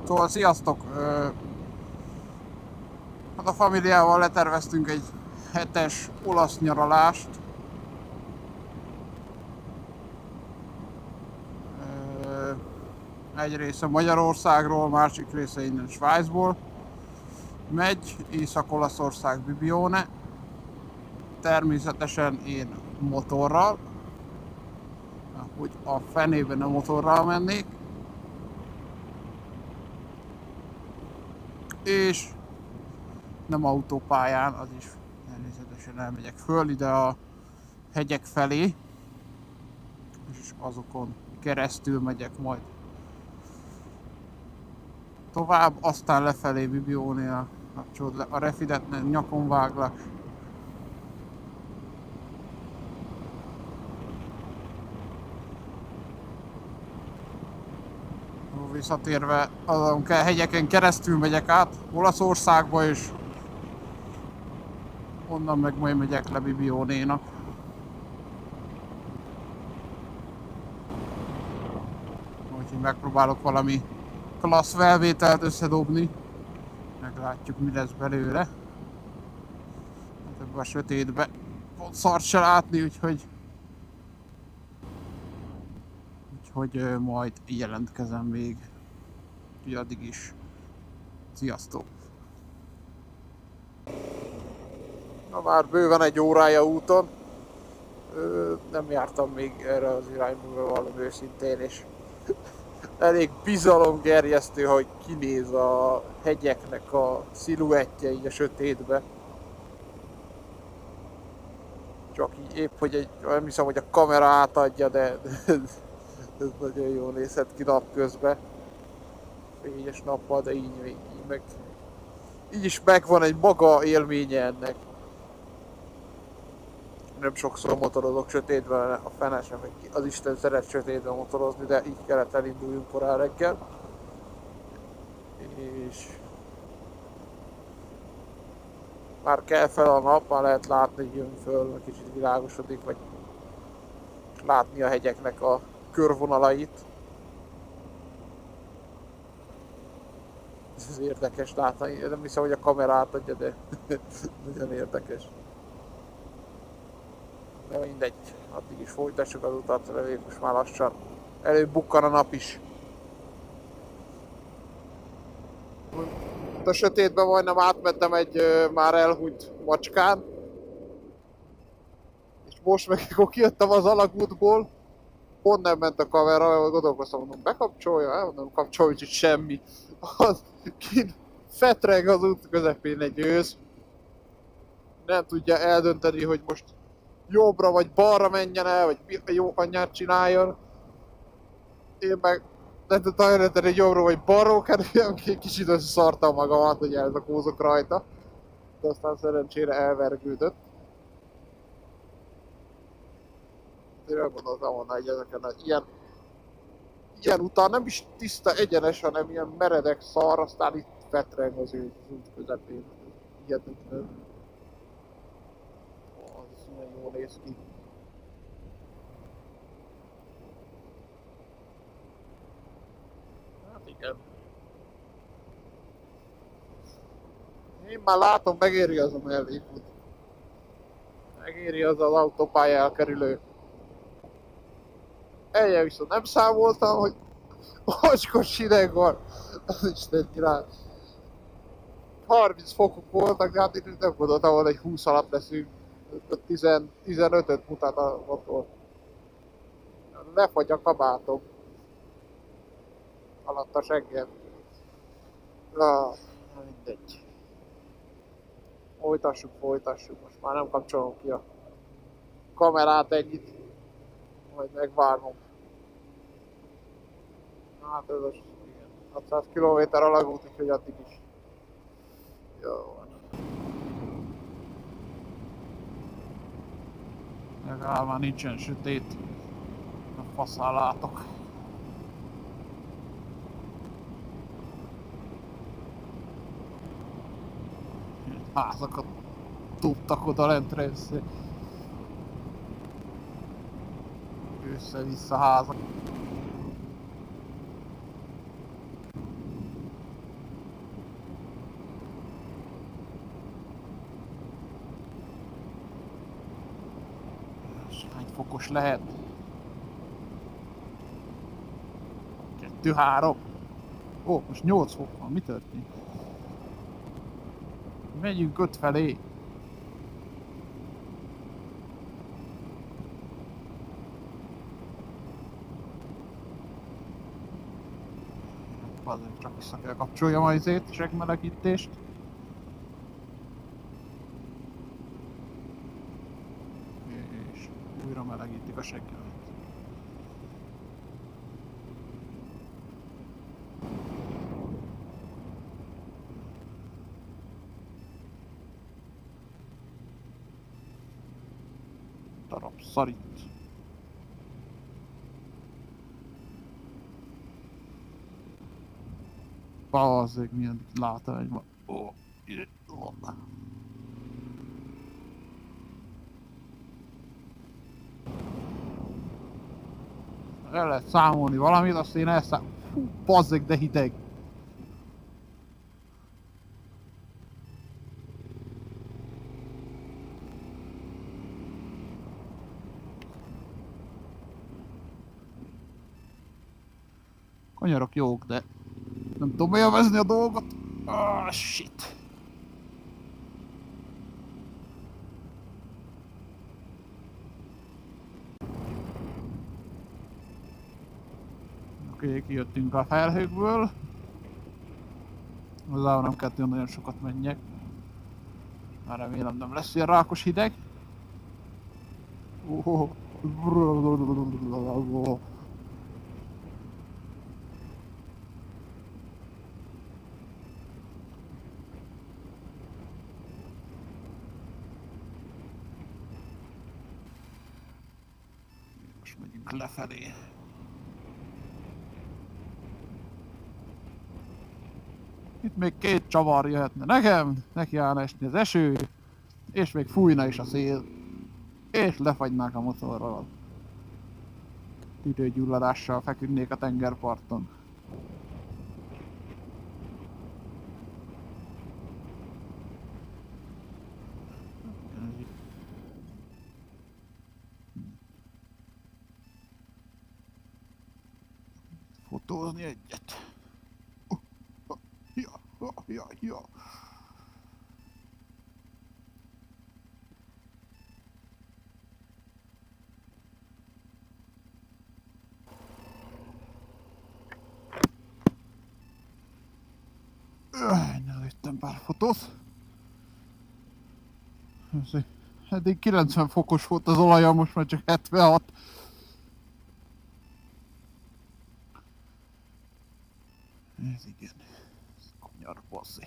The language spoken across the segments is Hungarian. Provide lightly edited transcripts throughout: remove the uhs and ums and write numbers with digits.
Szóval sziasztok! Hát a familiával leterveztünk egy hetes olasz nyaralást. Egy része Magyarországról, másik része innen Svájcból megy, Észak-Olaszország, Bibione. Természetesen én motorral, hogy a fenében a motorral mennék. És nem autópályán, az is természetesen elmegyek föl ide a hegyek felé, és azokon keresztül megyek majd tovább, aztán lefelé Bibionél kapcsolod le a refidet, nyakon váglak. Visszatérve azon hegyeken keresztül megyek át Olaszországba, és onnan meg majd megyek le Bibionénak. Úgyhogy megpróbálok valami klassz felvételt összedobni. Meglátjuk, mi lesz belőle. Hát ebben a sötétbe pont szart se látni, úgyhogy majd jelentkezem még. Úgyhogy addig is. Sziasztok! Na már bőven egy órája úton. Nem jártam még erre az irányba, valami őszintén, és elég bizalomgerjesztő, hogy kinéz a hegyeknek a sziluettje így a sötétbe. Csak így épp, hogy nem hiszem, hogy a kamera átadja, de ez nagyon jól nézhet ki napközben. Fényes nappal, de így is megvan egy maga élménye ennek. Nem sokszor motorozok sötétben, a fene sem, az Isten szeret sötétben motorozni, de így kellett elinduljunk korán reggel. És már kell fel a nap, már lehet látni, hogy jön föl, kicsit világosodik, vagy látni a hegyeknek a körvonalait. Ez érdekes látni, nem hiszem, hogy a kamera átadja, de nagyon érdekes. De mindegy, addig is folytassuk az utat, reméljük most már lassan előbb bukkan a nap is. A sötétben majdnem átmentem egy már elhunyt macskán. És most meg akkor kijöttem az alagútból, pont nem ment a kamera, gondolkoztam, mondom, bekapcsolja, nem kapcsolja, úgyhogy semmi. Az kint fetreg az út közepén egy ősz. Nem tudja eldönteni, hogy most jobbra vagy balra menjen el, vagy jó anyját csináljon. Én meg nem tudtam eldönteni, hogy jobbra vagy balra, kicsit összeszartam magamat, hogy elzakózok rajta. De aztán szerencsére elvergődött. Én gondoltam volna, hogy ezeken az ilyen után nem is tiszta egyenes, hanem ilyen meredek szar, aztán itt fetreng az út közepén. Hihetetlen. Az nagyon jól néz ki. Hát igen. Én már látom, megéri az a mellékút. Megéri az az autópálya elkerülő. Elje viszont nem számoltam, hogy mocskos hideg van. Az Isten király. 30 fokok voltak, de hát én nem gondoltam volna, hogy 20 alatt leszünk. 15-öt mutat a motor. Lefagy a kabátom. Alatt a seggem. Na, mindegy. Folytassuk. Most már nem kapcsolom ki a kamerát ennyit. Majd megvárom. Hát ez az, igen, 600 km alagút, úgyhogy addig is. Jó van. Legalább már nincsen sötét. A faszán látok. Házakat dobtak oda lentre össze-vissza házak. Hány fokos lehet? 2-3. Ó, most 8 fok van, mi történt? Megyünk 5 felé. Azért csak vissza kell kapcsoljam a izét, segmelegítést. És újra melegítik a seggemet. Darab szarít. Bazzeg, milyen látvány van. Ó, ide van. El lehet számolni valamit, azt én elszámolom. Fú, bazzeg, de hideg. Kanyarok jók, de nem tudom élvezni a dolgot. Ah, shit. Oké, kijöttünk a felhőkből. Hozzá nem kell tűnni, nagyon sokat menjek. Már remélem nem lesz ilyen rákos hideg. Most megyünk lefelé. Itt még 2 csavar jöhetne nekem, neki állna esni az eső, és még fújna is a szél, és lefagynák a motorral. Tüdőgyulladással feküdnék a tengerparton. Fotózni egyet. Ja. Lőttem pár fotót. Eddig 90 fokos volt az olaja, most már csak 76. Ez igen. Ez konyar basszi.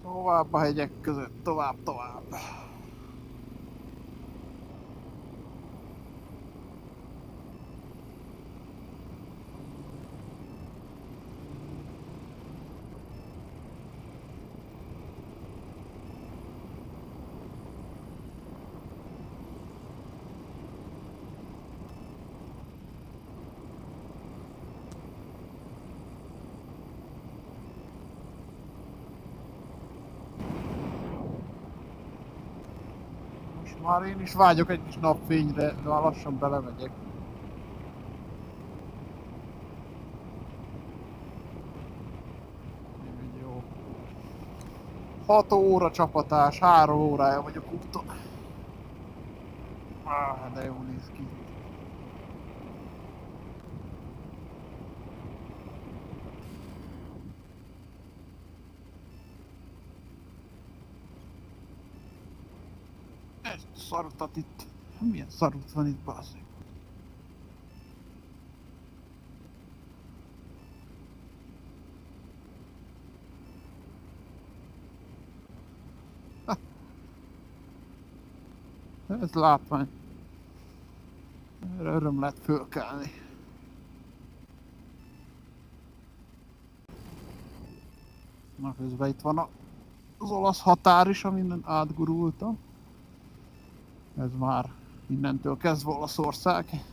Tovább a hegyek között, tovább. 'Már én is vágyok egy kis napfényre, de már lassan belemegyek. Jó. 6 óra csapatás, 3 órája vagyok úton. De jól néz ki. Ezt a szarutat itt. Milyen szarut van itt, basszeg? Ez látvány. Erre öröm lett fölkelni. Na közben itt van az olasz határ is, amin átgurultam. Ez már innentől kezdve Olaszország.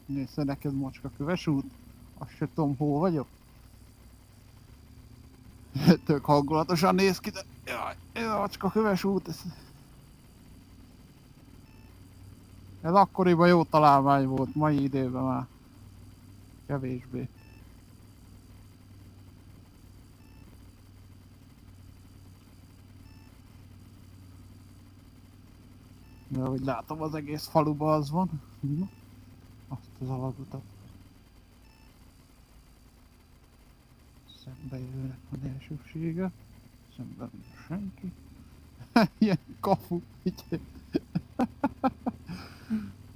Nézze, neked macskaköves út? Azt se tudom, hol vagyok. Tök hangulatosan néz ki, de jaj, ez a macskaköves út, ez akkoriban jó találmány volt, mai időben már kevésbé. De ahogy látom, az egész faluban az van. Azt az alagutat. Szembe jövőnek van elsősége. Szemben senki. Ilyen kafu.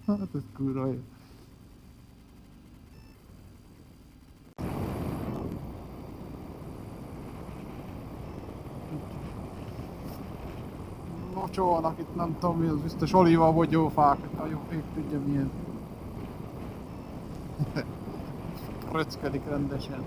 Hát ez kurva jó. Locsolnak itt, nem tudom mi, az biztos olíva bogyófák, a jó ég tudja milyen. Röckelik rendesen.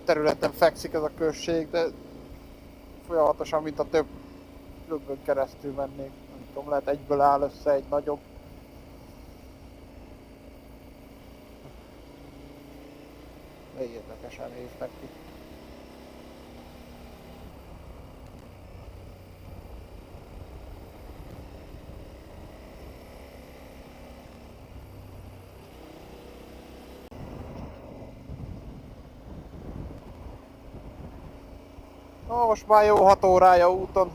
Területen fekszik ez a község, de folyamatosan, mint a több keresztül mennék. Nem tudom, lehet egyből áll össze egy nagyobb. De érdekesen néznek ki. Most már jó 6 órája úton.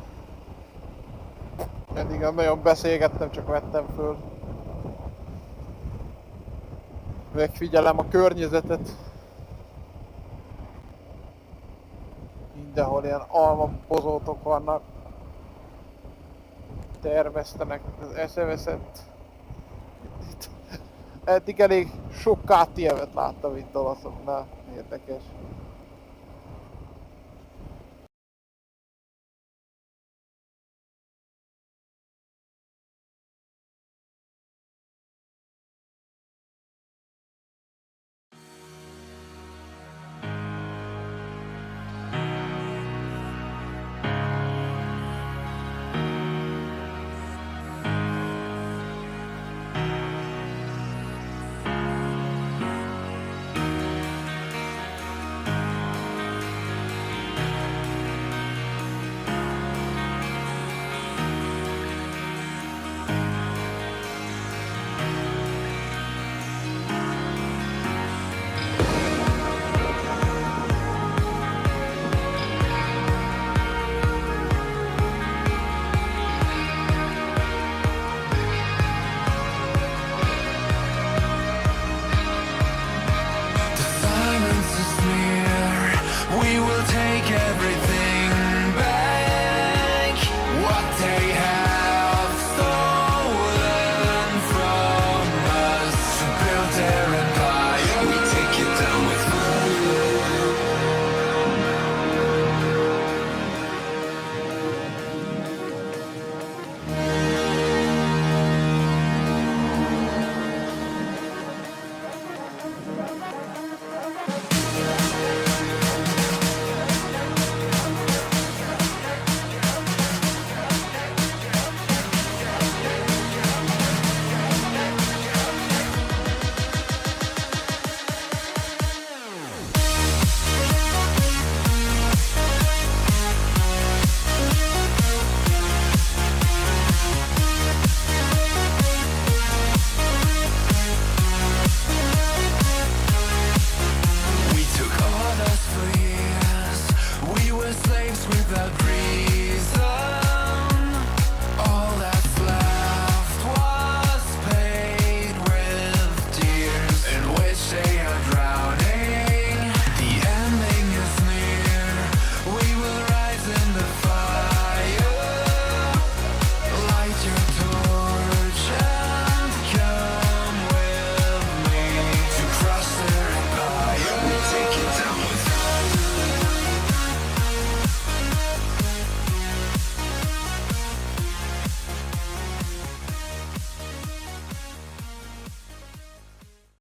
Eddig nem nagyon beszélgettem, csak vettem föl. Megfigyelem a környezetet. Mindenhol ilyen almabozótok vannak. Termesztenek, az eszeveszett. Eddig elég sok KTM-et láttam itt olaszoknál. Érdekes.